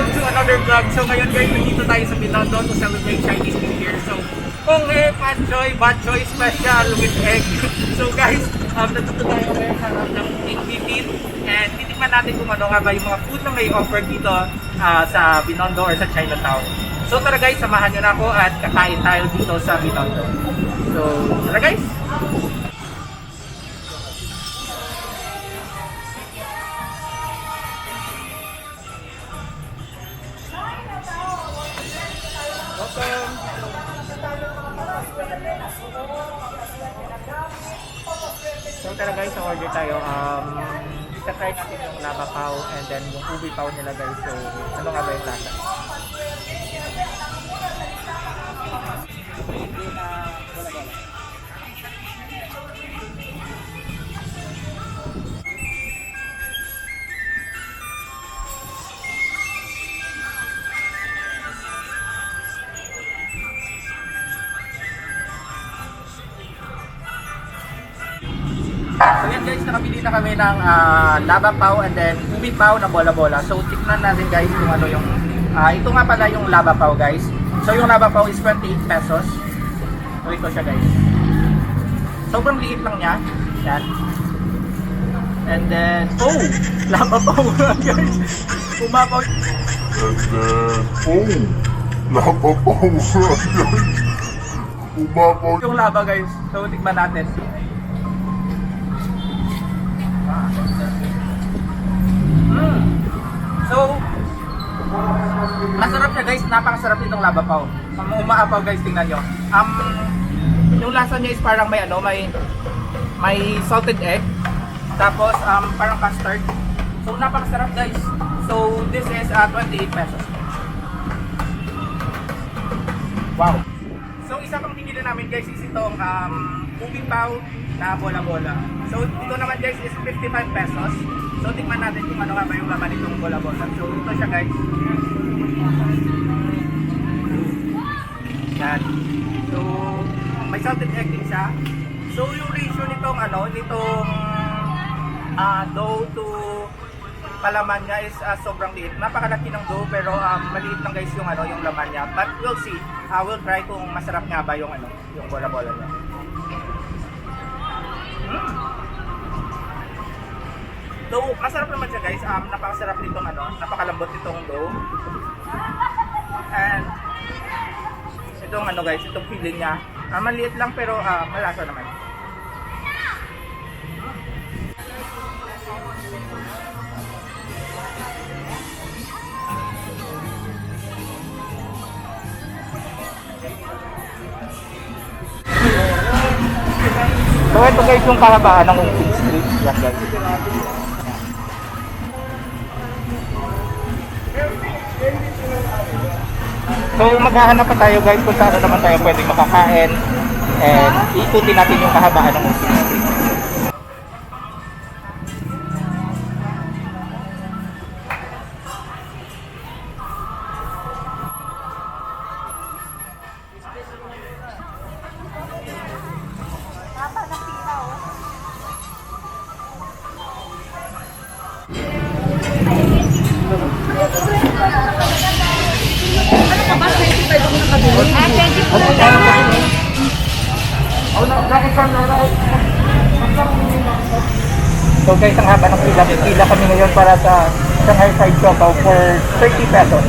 welcome to another vlog. So ngayon guys, nandito tayo sa Binondo to celebrate Chinese New Year. So, kung Panchoy, Batchoy special with egg. So guys, nandito tayo ngayon sa harap ng Infinite and titikman natin kung ano nga ba yung mga food na may offer dito sa Binondo or sa Chinatown. So tara guys, samahan nyo na ako at kakain tayo dito sa Binondo. So, tara guys! So tara guys, so order tayo. Try natin yung lava pao and then yung ubi pao nila guys. So ano nga ba yung lasa? So yan guys, nakabili na kami ng lava pao and then ubi pao na bola-bola. So tikman natin guys kung ano yung ito nga pala yung lava pao guys. So yung lava pao is 28 pesos. So ito siya guys. Sobrang liit lang niya. Yan. And then lava pao guys. Umapaw. And then lava pao guys. Umapaw. Yung lava guys. So tikman natin. So, masarap siya guys, napakasarap nitong lava pao. Umaapaw guys, tingnan nyo. Yung lasa niya is parang may salted egg. Tapos parang custard. So napakasarap guys. So this is 28 pesos. Wow. So isa pang pinili namin guys is itong ubi pao na bola-bola. So ito naman guys is 55 pesos. So tingnan natin kung ano nga ba yung laman nitong bola-bola. So ito siya guys. Yan. So may salted egg din siya. So yung ratio nitong dough to palaman niya is sobrang liit. Napakalaki ng dough pero maliit lang guys yung yung laman niya. But we'll see. We'll try kung masarap nga ba yung yung bola-bola niya. Dough, masarap naman siya guys. Napakasarap nitong napakalambot nitong dough. And itong guys, itong filling niya. Maliit lang pero malasa naman. So ito guys yung kahabaan ng Ungping Street. Yan guys. So maghahanap pa tayo guys kung saan naman tayo pwedeng makakain. And ikutin natin yung kahabaan ng Ungping Street. So guys, ang haba ng pila kami ngayon para sa Shanghai Fried Siopaw for 30 pesos.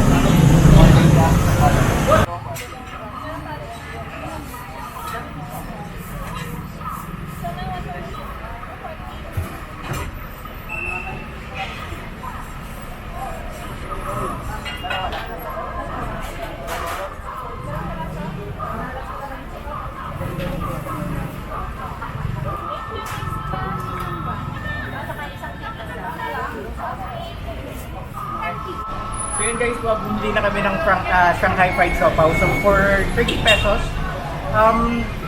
So yun guys, bumili na kami ng Shanghai Fried Siopaw. So for 30 pesos,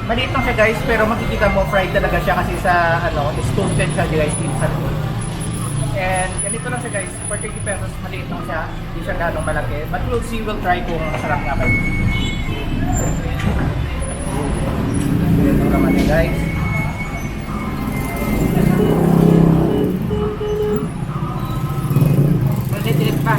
maliit lang siya guys, pero makikita mo fried talaga siya kasi sa toasted siya guys dito sa loob. And ganito lang siya guys, for 30 pesos, maliit lang siya, hindi siya ganong malaki. But we'll see, we'll try kung masarap nga ba. Ganito naman yun guys. Ulit pa.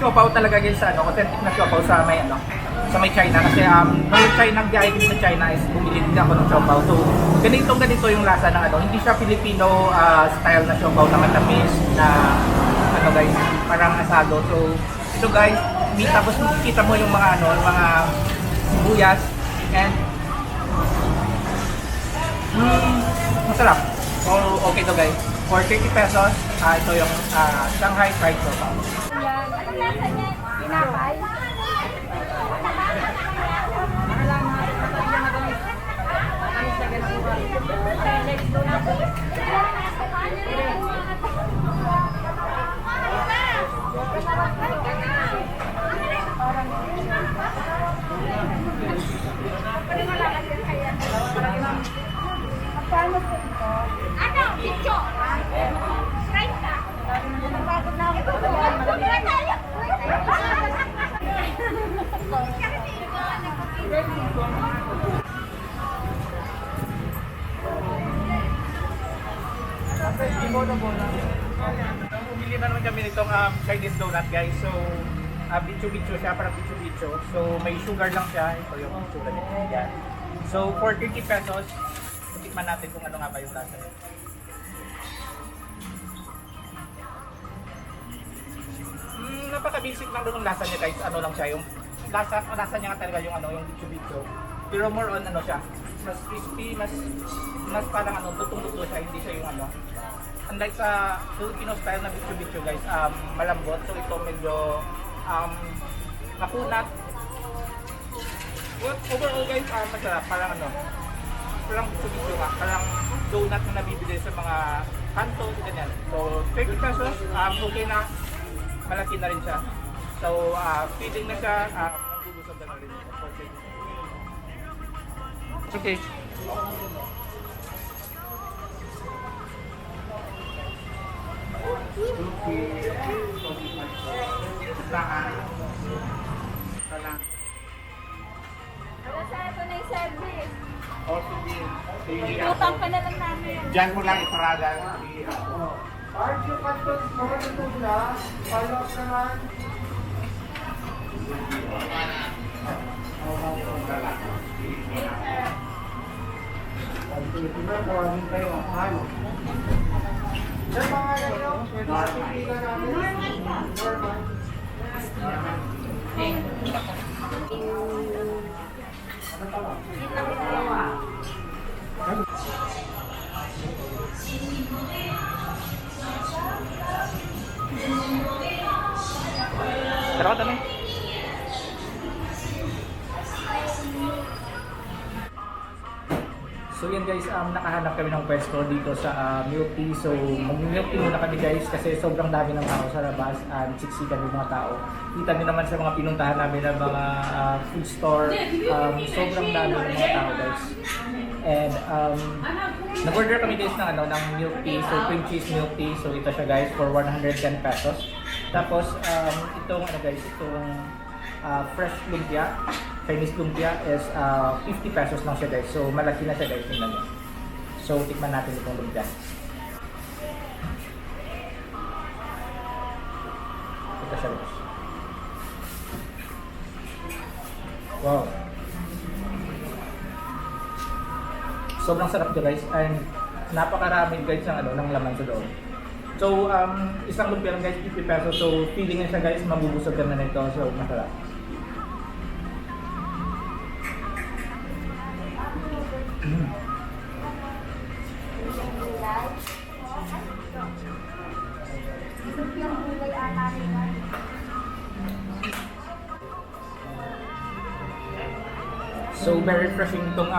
siopaw talaga guys sa ano, authentic na siopaw sa may ano, sa may China kasi nung China, nag-biyahe din sa China is bumili din ako ng siopaw. So ganito yung lasa ng ano, hindi siya Filipino style na siopaw na matamis na ano guys, parang asado. So ito guys, tapos kita mo yung mga ano, yung mga sibuyas and masarap. So okay to guys. For 30 pesos, ito yung Shanghai fried siopaw. Yan. Anong lasa niya? Pinapay? Paano po ito? Ano? Bicho! 30! Napagod na ako. Tumira tayo! Bumili na naman kami nitong Chinese donut guys. So, bicho-bicho siya, parang bicho-bicho. So, may sugar lang siya. Ito yung sugar nito. Yan. So, for 30 pesos, tikman natin kung ano nga ba yung lasa niya. Napaka-basic lang doon ng lasa niya guys. Ano lang siya, yung lasa niya nga talaga yung ano, yung bicho-bicho. Pero more on ano siya, mas crispy, mas parang ano, lutong-luto siya, hindi siya yung ano. Unlike sa Filipino style na bicho-bicho guys, malambot. So ito medyo makunat. But overall guys, masarap. Parang ano, parang bicho-bicho nga, parang donut na nabibili sa mga kanto, ganyan. So 30 pesos, okay na. Malaki na rin siya. So, feeding na siya, magugusog na rin. Okay. Wala sa ito na yung service. Sige. Utang ka na lang namin. Diyan mo lang iparada. Archie Pastos, mga tutog na. Follow up naman. Pag-tuloy na, buwagin kayo ang halo. Sa mga nyo, pwede sa pipila namin. Normal. Tara ka tanong. So yan guys, nakahanap kami ng pwesto dito sa milk tea. So mag-milk tea muna kami guys kasi sobrang dami ng tao sa labas. Siksikan yung mga tao. Kita nyo naman sa mga pinuntahan namin ng mga food store. Sobrang dami ng mga tao guys. And nag-order kami guys ng, ng milk tea. So cream cheese milk tea. So ito siya guys for 110 pesos. Tapos itong itong fresh lumpia, Chinese lumpia is 50 pesos lang siya guys. So malaki na siya guys, tingnan niyo. So tikman natin itong lumpia. Ito siya guys. Wow. Sobrang sarap siya guys and napakarami guys ng laman sa loob. So, isang lumpia lang guys, 50 pesos. So, feeling na siya guys, mabubusog ka na nito. So, masarap. So, very refreshing itong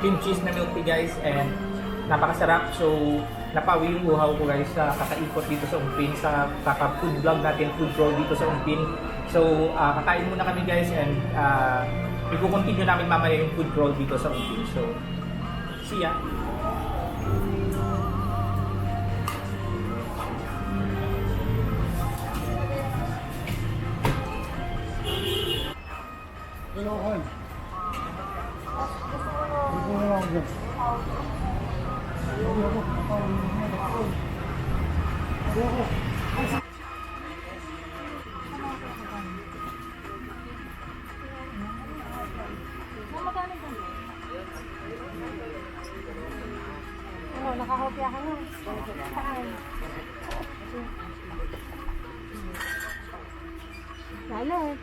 cream cheese na milk tea guys. And napakasarap. So, napawi yung uhaw ko guys sa kakaikot dito sa Ungpin, sa kaka-food vlog natin, food roll dito sa Ungpin. So, kakain muna kami guys and i-continue namin mamaya yung food roll dito sa Ungpin. So, see ya! Ganoon. Ito na lang dyan. Lalo.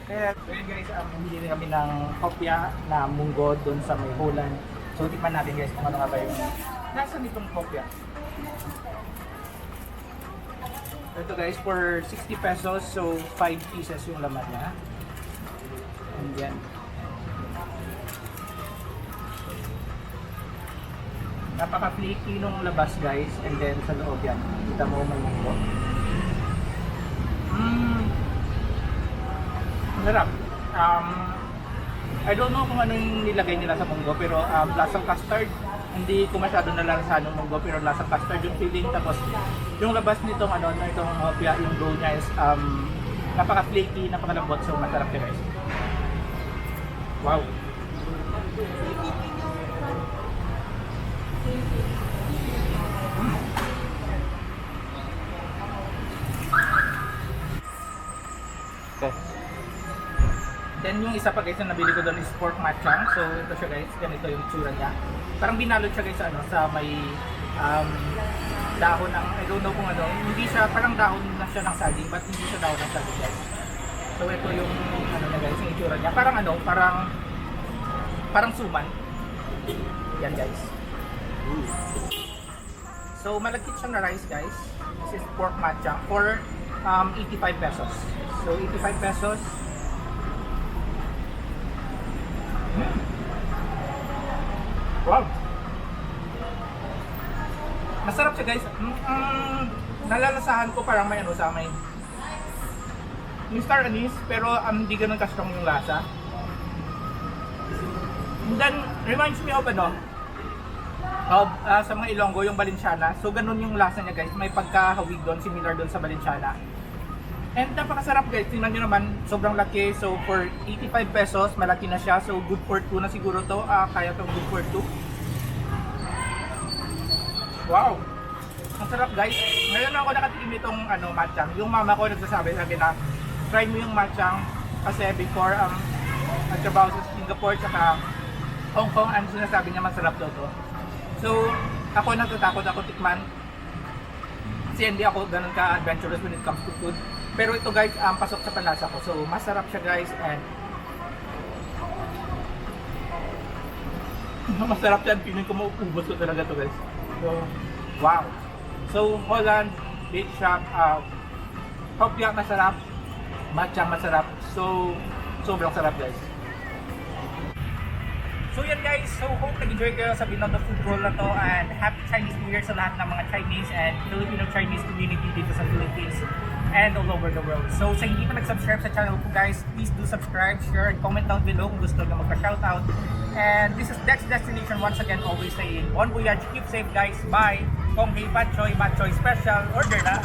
Kaya guys, bumili rin kami ng kopya na munggo doon sa may Holland. So tikman natin guys kung ano nga ba yung nasa nitong kopya. Ito guys, for 60 pesos, so 5 pieces yung laman niya. And yan. Napaka-flaky nung labas guys, and then sa loob yan. Kita mo may munggo. Sarap. I don't know kung ano yung nilagay nila sa munggo, pero lasang custard. Hindi ko masyado nalalasan ng munggo, pero lasang custard yung feeling. Tapos yung labas nitong itong hopya, yung dough niya is napaka-flaky, napaka-lambot, so masarap siya guys. Wow. Okay. Then yung isa pa guys na nabili ko doon is pork matchang. So ito siya guys, ganito yung tsura niya. Parang binalot siya guys sa may dahon ng, I don't know kung ano, hindi siya, parang dahon na siya ng saging, but hindi siya dahon ng saging guys. So ito yung na guys, yung itsura niya. Parang suman. Yan guys. So malagkit siya na rice guys. This is pork matchang for 85 pesos. So 85 pesos. Wow! Masarap siya guys. Nalalasahan ko parang may sa may star anise, pero hindi ganun ka-strong yung lasa. And then, reminds me of sa mga Ilonggo, yung Balenciana. So ganun yung lasa niya guys. May pagkahawig doon, similar doon sa Balenciana. And napakasarap guys, tingnan nyo naman, sobrang laki. So for 85 pesos, malaki na siya. So good for 2 na siguro to, kaya to good for 2. Wow! Ang sarap guys. Ngayon ako nakatikim itong matchang. Yung mama ko nagsasabi na try mo yung matchang kasi before nagtrabaho sa Singapore tsaka Hong Kong, sinasabi niya masarap daw to. So ako natatakot ako tikman kasi hindi ako ganun ka-adventurous when it comes to food. Pero ito guys, pasok sa panlasa ko. So masarap siya guys, and masarap yan. Piling ko mauubos ko talaga to guys. So wow. So Holland Bake Shop, hopya masarap, matcha masarap. So sobrang sarap guys. So yan guys, so hope nag-enjoy kayo sa Binondo Food Roll na to, and happy Chinese New Year sa lahat ng mga Chinese and Filipino Chinese community dito sa Philippines and all over the world. So sa hindi pa nag-subscribe sa channel ko guys, please do subscribe, share, and comment down below kung gusto nyo magpa-shoutout. And this is Dex Destination once again, always saying, bon voyage, keep safe guys, bye! Kung may bad choy special, order na!